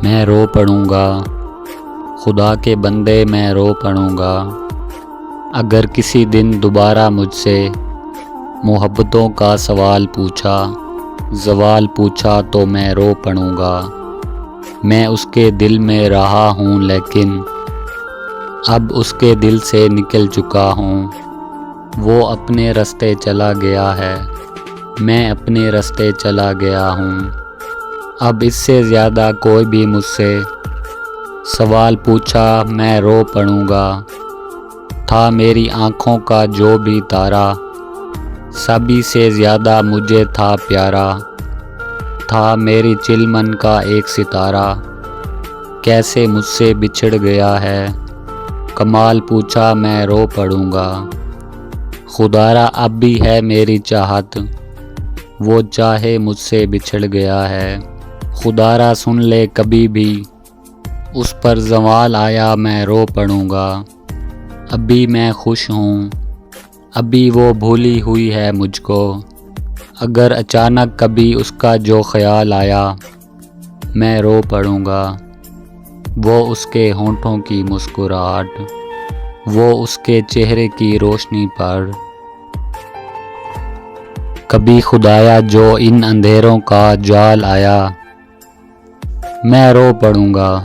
میں رو پڑوں گا، خدا کے بندے میں رو پڑوں گا۔ اگر کسی دن دوبارہ مجھ سے محبتوں کا سوال پوچھا، زوال پوچھا تو میں رو پڑوں گا۔ میں اس کے دل میں رہا ہوں لیکن اب اس کے دل سے نکل چکا ہوں۔ وہ اپنے راستے چلا گیا ہے، میں اپنے راستے چلا گیا ہوں۔ اب اس سے زیادہ کوئی بھی مجھ سے سوال پوچھا میں رو پڑوں گا۔ تھا میری آنکھوں کا جو بھی تارا، سبھی سے زیادہ مجھے تھا پیارا۔ تھا میری چلمن کا ایک ستارہ، کیسے مجھ سے بچھڑ گیا ہے۔ کمال پوچھا میں رو پڑوں گا۔ خدارا اب بھی ہے میری چاہت، وہ چاہے مجھ سے بچھڑ گیا ہے۔ خدارا سن لے کبھی بھی اس پر زوال آیا میں رو پڑوں گا۔ ابھی میں خوش ہوں، ابھی وہ بھولی ہوئی ہے مجھ کو۔ اگر اچانک کبھی اس کا جو خیال آیا میں رو پڑوں گا۔ وہ اس کے ہونٹوں کی مسکراہٹ، وہ اس کے چہرے کی روشنی پر۔ کبھی خدایا جو ان اندھیروں کا جال آیا میں رو پڑوں گا۔